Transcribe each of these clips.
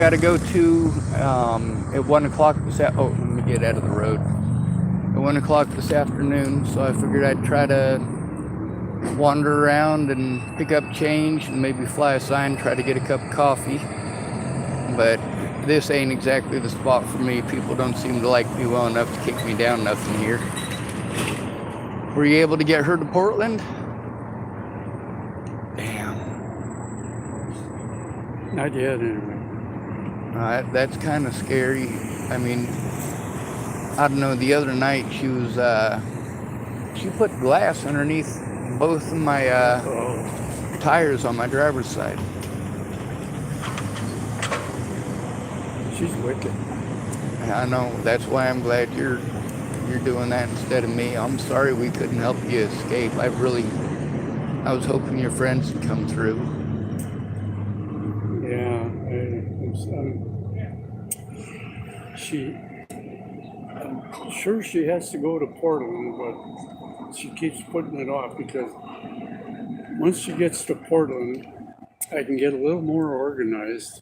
Got to go to at 1 o'clock Oh, let me get out of the road. At 1 o'clock this afternoon, so I figured I'd try to wander around and pick up change and maybe fly a sign, try to get a cup of coffee. But this ain't exactly the spot for me. People don't seem to like me well enough to kick me down nothing here. Were you able to get her to Portland? Damn. Not yet, anyway. That's kind of scary. I mean, I don't know. The other night she put glass underneath both of my tires on my driver's side. She's wicked. I know. That's why I'm glad you're doing that instead of me. I'm sorry we couldn't help you escape. I was hoping your friends would come through. Yeah, I'm sure she has to go to Portland, but she keeps putting it off because once she gets to Portland, I can get a little more organized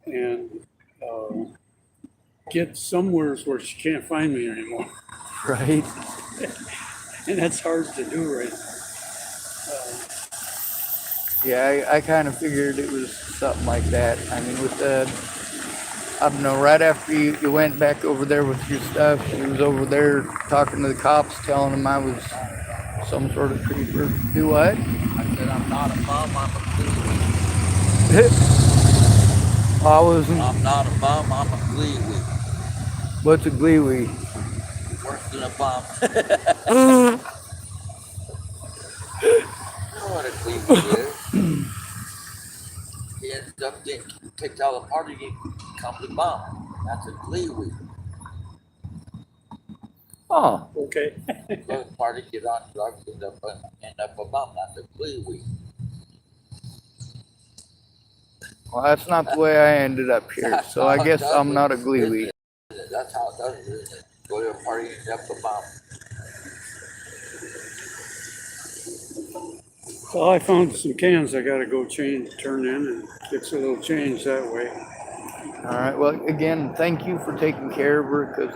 and get somewhere where she can't find me anymore. Right? And that's hard to do right now. Yeah, I kind of figured it was something like that. I mean, I don't know, right after you went back over there with your stuff, she was over there talking to the cops, telling them I was some sort of creeper. Do what? I said, I'm not a bum, I'm a gleewee. I wasn't. I'm not a bum, I'm a gleewee. What's a gleewee? Worse than a bum. You know what a gleewee is. He ends up getting kicked out of the party, he becomes a bum. That's a gleewee. Oh, Okay. Go to the party, get on drugs, end up a bum. That's a gleewee. well, that's not the way I ended up here. So I guess I'm not a gleewee. That's how it does, isn't it? Go to a party, end up a bum. Well, I found some cans I got to go turn in and get a little change that way. All right. Well, again, thank you for taking care of her because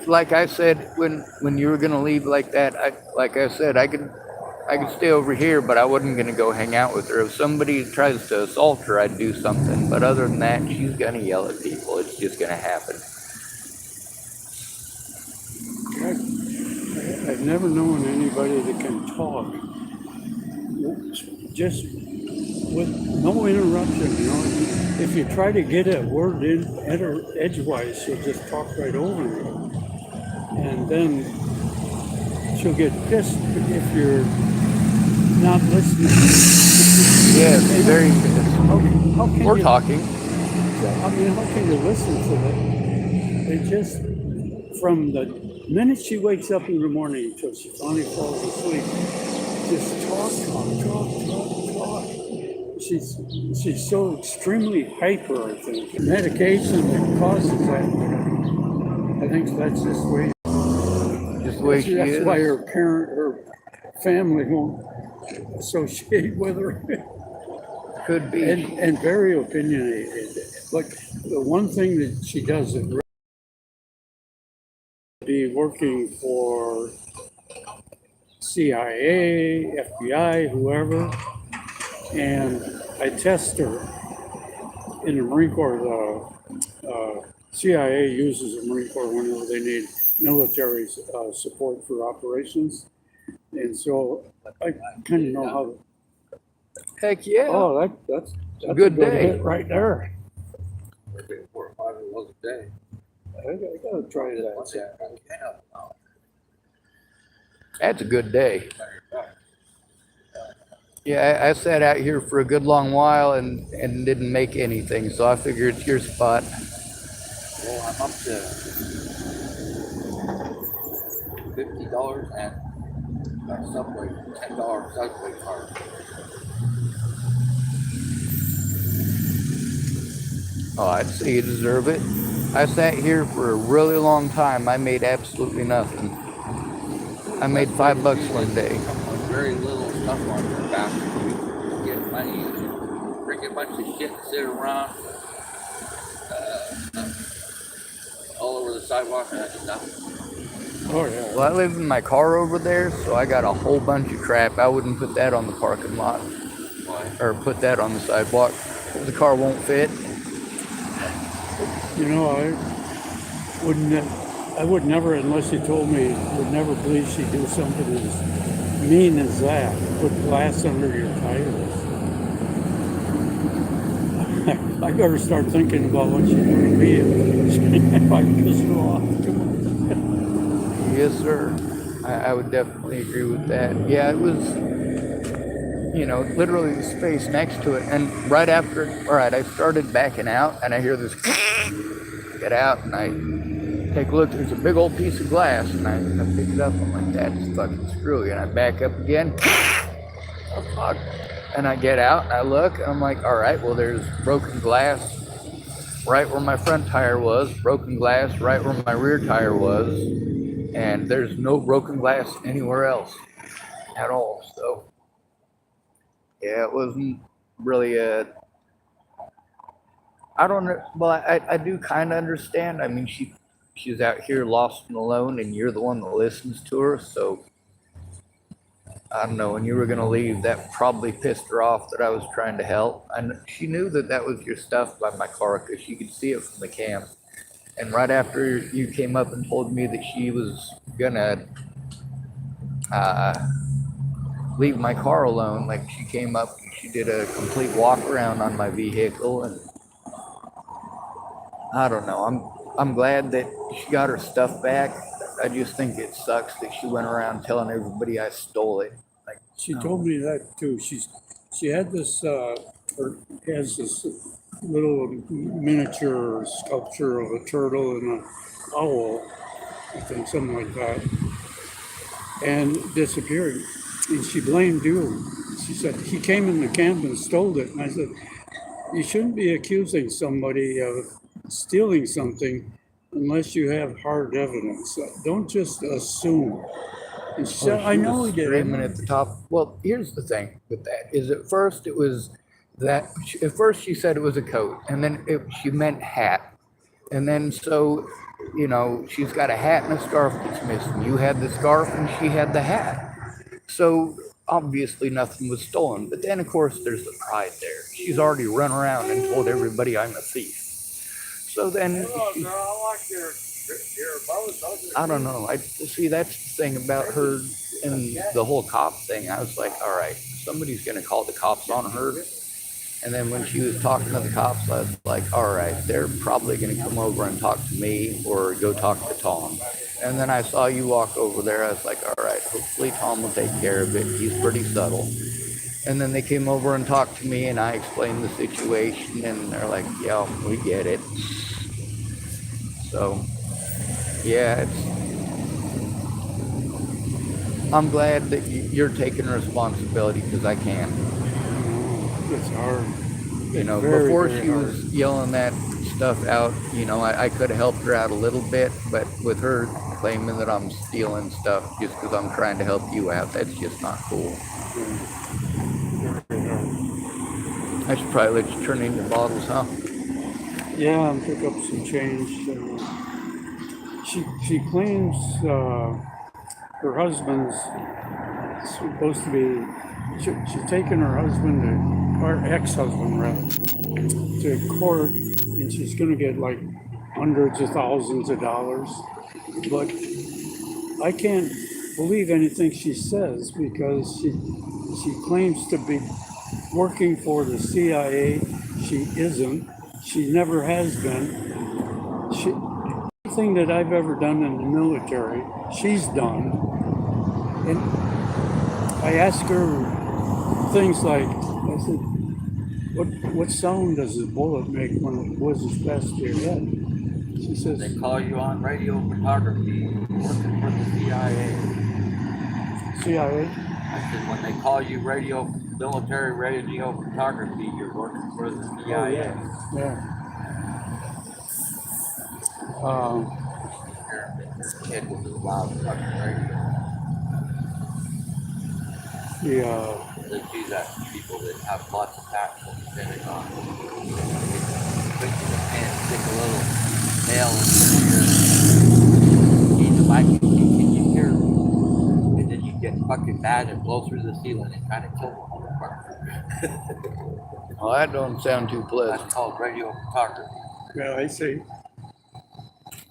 like I said, when you were gonna leave like that, I could stay over here, but I wasn't gonna go hang out with her. If somebody tries to assault her, I'd do something. But other than that, she's gonna yell at people. It's just gonna happen. I've never known anybody that can talk just with no interruption. If you try to get a word in edgewise, she'll just talk right over you, and then she'll get pissed if you're not listening. Yeah, very good. How can We're you, talking. I mean, how can you listen to them? They just, from the minute she wakes up in the morning until she finally falls asleep, just talk. She's so extremely hyper, I think. Medication that causes that, I think that's just the way. Just the way she That's is. why her family won't associate with her. Could be. And very opinionated. Like the one thing that she does is be working for CIA, FBI, whoever, and I test her in the Marine Corps. The CIA uses the Marine Corps whenever they need military support for operations, and so I kind of know how. Heck yeah. Oh, that's a good day. hit right there. We're getting 4 or 5 of those a day. I gotta try What's that. that? Yeah. That's a good day. Yeah, I sat out here for a good long while and didn't make anything, so I figured it's your spot. Well, I'm up to $50 and a Subway, $10 Subway card. Oh, I'd say you deserve it. I sat here for a really long time. I made absolutely nothing. I made $5 one day. Very little stuff on your back. You get money and bring freaking bunch of shit sitting around all over the sidewalk. And that's nothing. Oh, yeah. Well, I live in my car over there, so I got a whole bunch of crap. I wouldn't put that on the parking lot Why? or put that on the sidewalk. The car won't fit. You know, I would never, unless you told me, would never believe she'd do something as mean as that. Put glass under your tires. I better start thinking about what she's doing to me if I piss her off too much. Yes, sir. I would definitely agree with that. Yeah, it was, literally the space next to it. And right after, all right, I started backing out and I hear this get out and I take a look. There's a big old piece of glass and I pick it up. I'm like, that's fucking screwy. And I back up again. Oh, fuck. And I get out and I look and I'm like, all right, well, there's broken glass right where my front tire was, broken glass right where my rear tire was, and there's no broken glass anywhere else at all. So, yeah, it wasn't really I don't know. Well, I do kind of understand. I mean, she's out here lost and alone, and you're the one that listens to her. So, I don't know. When you were going to leave, that probably pissed her off that I was trying to help. And she knew that that was your stuff by my car because she could see it from the cam. And right after you came up and told me that she was going to leave my car alone, like she came up and she did a complete walk around on my vehicle. And I don't know. I'm glad that she got her stuff back. I just think it sucks that she went around telling everybody I stole it. Like, She told me that too. She had this or has this little miniature sculpture of a turtle and an owl, I think, something like that, and disappeared. And she blamed you. She said he came in the camp and stole it. And I said, you shouldn't be accusing somebody of stealing something unless you have hard evidence. Don't just assume. And she said, I know he did. Screaming at the top. Well, here's the thing with that is at first it was that at first she said it was a coat, and then she meant hat, and then so she's got a hat and a scarf that's missing. You had the scarf and she had the hat, so obviously nothing was stolen. But then of course there's the pride there. She's already run around and told everybody I'm a thief. So then, I don't know. I see that's the thing about her and the whole cop thing. I was like, all right, somebody's gonna call the cops on her. And then when she was talking to the cops, I was like, all right, they're probably gonna come over and talk to me or go talk to Tom. And then I saw you walk over there. I was like, all right, hopefully Tom will take care of it. He's pretty subtle. And then they came over and talked to me, and I explained the situation, and they're like, yeah, we get it. So, yeah, I'm glad that you're taking responsibility because I can. It's hard. Before she was yelling that stuff out, I could have helped her out a little bit, but with her claiming that I'm stealing stuff just because I'm trying to help you out, that's just not cool. I should probably let you turn in your bottles, huh? Yeah, and pick up some change. She claims her husband's supposed to be. She's taken her husband, or ex-husband rather, to court, and she's going to get like hundreds of thousands of dollars. But I can't believe anything she says because she claims to be working for the CIA. She isn't. She never has been. Everything that I've ever done in the military, she's done. And I asked her things like, I said, what sound does a bullet make when it whizzes past your head? She says, they call you on radio photography, working for the CIA. CIA? I said, when they call you military radio photography, you're working for the CIA. Oh, yeah. This kid was a loud fucking radio. that do that to people that have lots of packs on the Pentagon. Put and stick a little nail in your ear. The mic, can you hear? And then you get fucking mad and blow through the ceiling and kind of kill the motherfucker. Well, that don't sound too pleasant. That's called radio photography. Yeah, I see.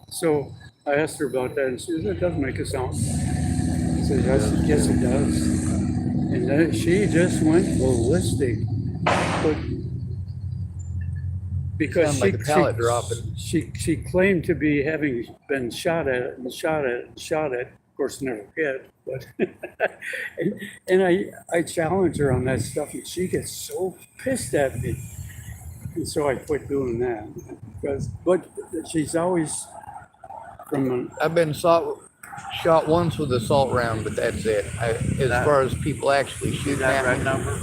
So I asked her about that, and she said, it does make a sound. I said, yes, it does. And then she just went ballistic. But because Sound like a pallet dropping. she claimed to be having been shot at and shot at and shot at. Of course, never hit. But and I challenge her on that stuff, and she gets so pissed at me. And so I quit doing that. But she's always from I've been shot once with a salt round, but that's it. As far as people actually See shooting that at red me. number?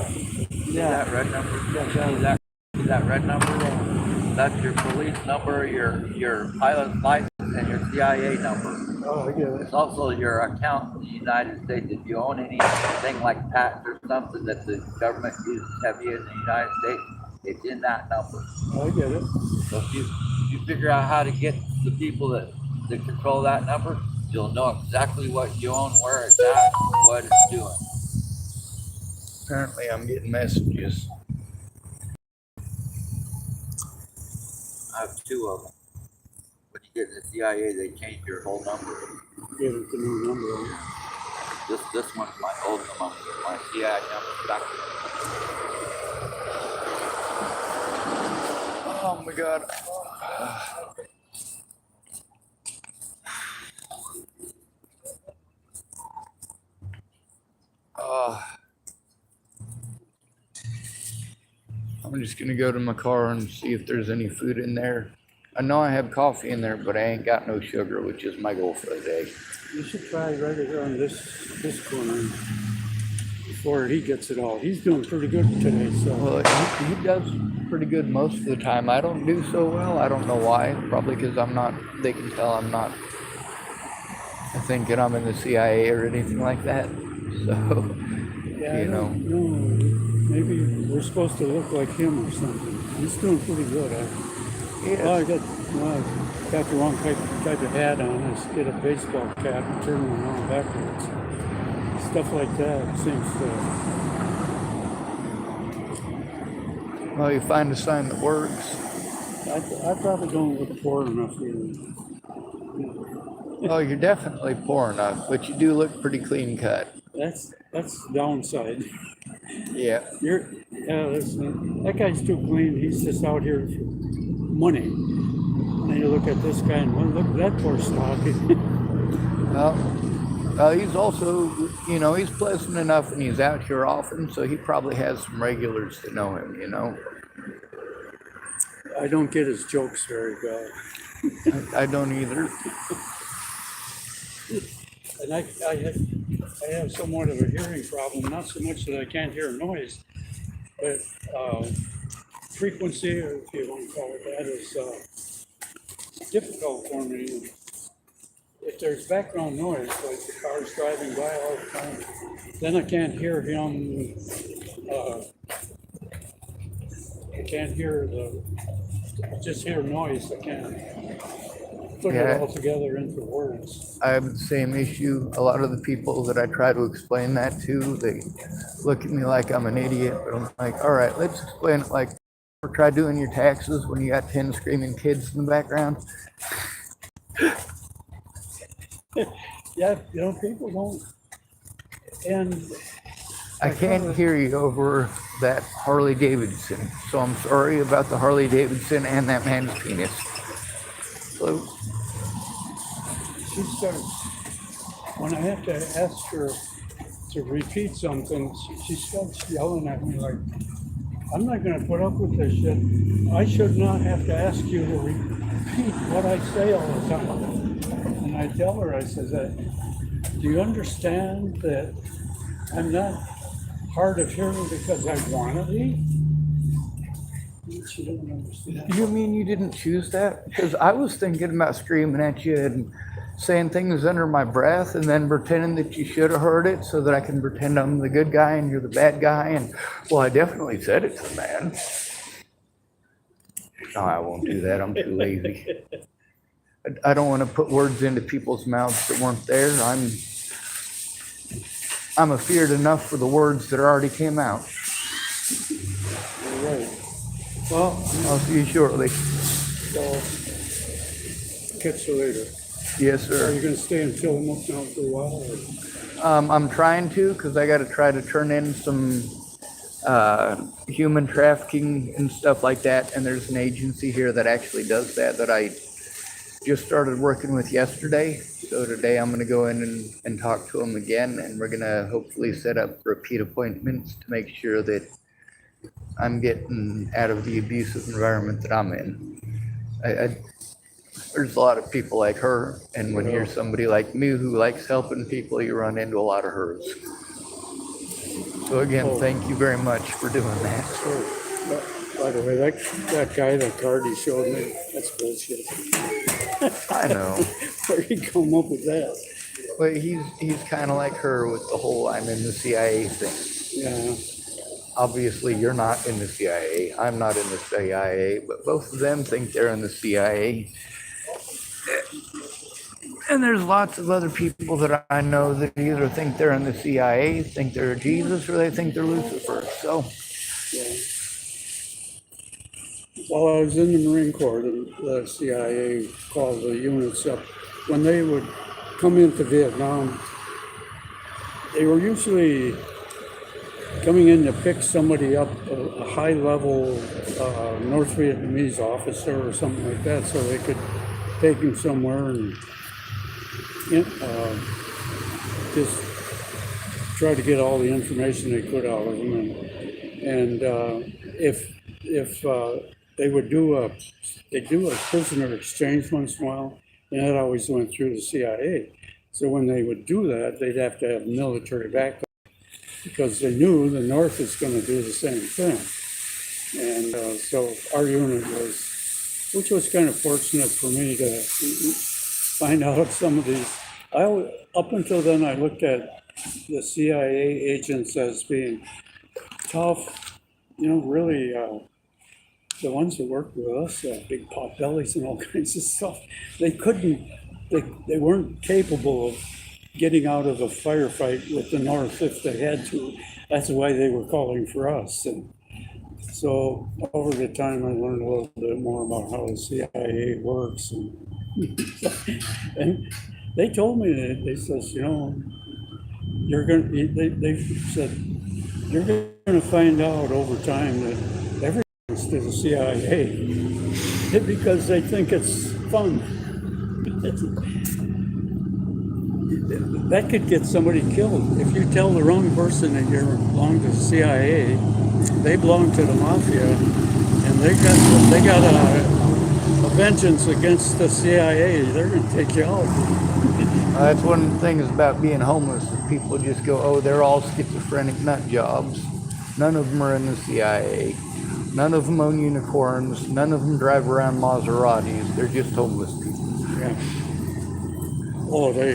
See that red number? Yeah. See that red number? That's your police number, your pilot's license, and your CIA number. Oh, I get it. It's also your account in the United States. If you own anything like patents or something that the government uses heavy in the United States, it's in that number. I get it. So if you figure out how to get the people that control that number, you'll know exactly what you own, where it's at, what it's doing. Apparently, I'm getting messages. I have two of them. When you get in the CIA, they change your whole number. Give it the new number. This one's my old number, my CIA number back. Oh my God. I'm just gonna go to my car and see if there's any food in there. I know I have coffee in there, but I ain't got no sugar, which is my goal for the day. You should try right around this corner before he gets it all. He's doing pretty good today, so. Well, he does pretty good most of the time. I don't do so well. I don't know why. Probably because they can tell I'm not thinking I'm in the CIA or anything like that. So, Yeah, you know. Maybe we're supposed to look like him or something. He's doing pretty good. Well, I got the wrong type of hat on. I should get a baseball cap and turn it around backwards. Stuff like that seems to. Well, you find a sign that works. I probably don't look poor enough here. Oh, you're definitely poor enough, but you do look pretty clean cut. That's downside. Yeah. That guy's too clean. He's just out here for money. And you look at this guy and well, look at that poor stock. Well, he's also, he's pleasant enough and he's out here often, so he probably has some regulars that know him, I don't get his jokes very well. I don't either. And I have somewhat of a hearing problem, not so much that I can't hear noise, but frequency, or if you want to call it that, is difficult for me. If there's background noise, like the cars driving by all the time, then I can't hear him. I can't hear I just hear noise. I can't put it all together into words. I have the same issue. A lot of the people that I try to explain that to, they look at me like I'm an idiot, but I'm like, all right, let's explain it like, try doing your taxes when you got 10 screaming kids in the background. Yeah, people don't. And I can't hear you over that Harley Davidson, so I'm sorry about the Harley Davidson and that man's penis. So she starts, when I have to ask her to repeat something, she starts yelling at me like, I'm not going to put up with this shit. I should not have to ask you to repeat what I say all the time. And I tell her, I says, do you understand that I'm not hard of hearing because I want to be? She didn't understand. you mean you didn't choose that? Because I was thinking about screaming at you and saying things under my breath and then pretending that you should have heard it so that I can pretend I'm the good guy and you're the bad guy. And well, I definitely said it to the man. No, I won't do that. I'm too lazy. I don't want to put words into people's mouths that weren't there. I'm afeared enough for the words that already came out. All right. Well, I'll see you shortly. so catch you later. Yes, Are sir. you gonna stay and fill them up now for a while? Or? I'm trying to, because I got to try to turn in some human trafficking and stuff like that. And there's an agency here that actually does that I just started working with yesterday. So today I'm going to go in and talk to them again, and we're going to hopefully set up repeat appointments to make sure that I'm getting out of the abusive environment that I'm in. There's a lot of people like her, and when you're somebody like me who likes helping people, you run into a lot of hers. So again, thank you very much for doing that. Sure. By the way, that guy, that card he showed me, that's bullshit. I know. Where'd he come up with that? But he's kind of like her with the whole I'm in the CIA thing. Yeah. Obviously, you're not in the CIA. I'm not in the CIA, but both of them think they're in the CIA. And there's lots of other people that I know that either think they're in the CIA, think they're Jesus, or they think they're Lucifer. So, Yeah. While I was in the Marine Corps, the CIA called the units up. When they would come into Vietnam, they were usually coming in to pick somebody up, a high-level North Vietnamese officer or something like that, so they could take him somewhere and just try to get all the information they could out of him. And if they would do a prisoner exchange once in a while, and that always went through the CIA. So when they would do that, they'd have to have military backup because they knew the North is going to do the same thing. And so our unit which was kind of fortunate for me to find out some of these. Up until then, I looked at the CIA agents as being tough, really. The ones that worked with us, big pot bellies and all kinds of stuff, they weren't capable of getting out of a firefight with the North if they had to. That's why they were calling for us. And so over the time, I learned a little bit more about how the CIA works. And they told me that, they says, they said, you're going to find out over time that everything to the CIA because they think it's fun. That could get somebody killed. If you tell the wrong person that you belong to the CIA, they belong to the mafia, and they got a vengeance against the CIA. They're going to take you out. that's one of the things about being homeless. Is people just go, oh, they're all schizophrenic nut jobs. None of them are in the CIA. None of them own unicorns. None of them drive around Maseratis. They're just homeless people. Yeah.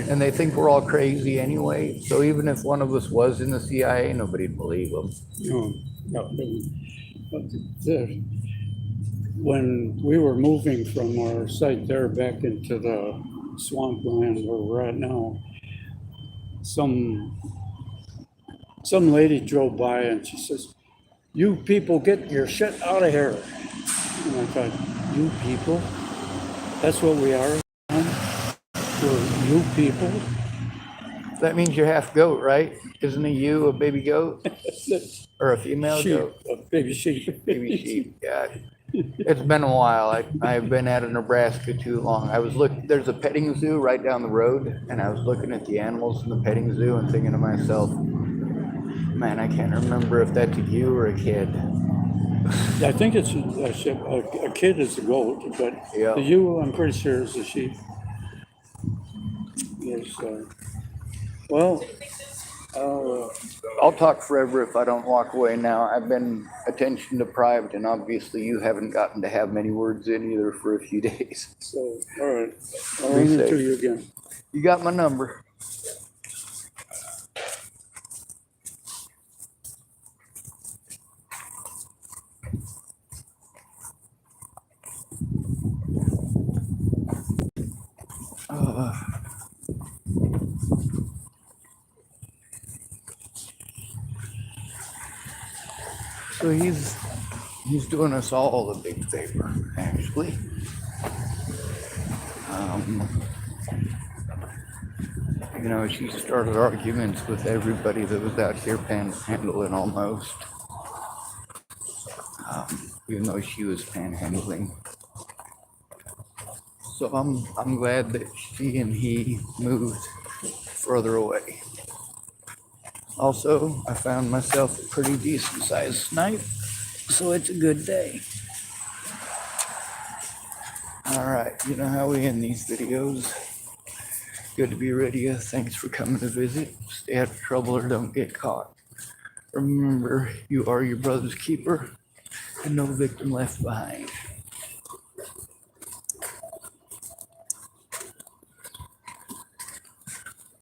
And they think we're all crazy anyway. So even if one of us was in the CIA, nobody'd believe them. No. When we were moving from our site there back into the swampland where we're at now, some lady drove by and she says, "You people get your shit out of here." And I thought, you people? That's what we are? We're you people? That means you're half goat, right? Isn't a ewe a baby goat? Or a female Sheep, goat? a baby sheep. Baby sheep, yeah. It's been a while. I've been out of Nebraska too long. There's a petting zoo right down the road, and I was looking at the animals in the petting zoo and thinking to myself, man, I can't remember if that's a ewe or a kid. I think it's a kid is a goat, but Yeah. the ewe, I'm pretty sure, is a sheep. Yes. Well, I'll talk forever if I don't walk away now. I've been attention deprived, and obviously you haven't gotten to have many words in either for a few days. So, all right, I'll run it to you again. You got my number. So he's doing us all a big favor, actually. You know, she started arguments with everybody that was out here panhandling almost. Even though she was panhandling. So I'm glad that she and he moved further away. Also, I found myself a pretty decent sized snipe, so it's a good day. Alright, you know how we end these videos. Good to be with you. Thanks for coming to visit. Stay out of trouble or don't get caught. Remember, you are your brother's keeper and no victim left behind.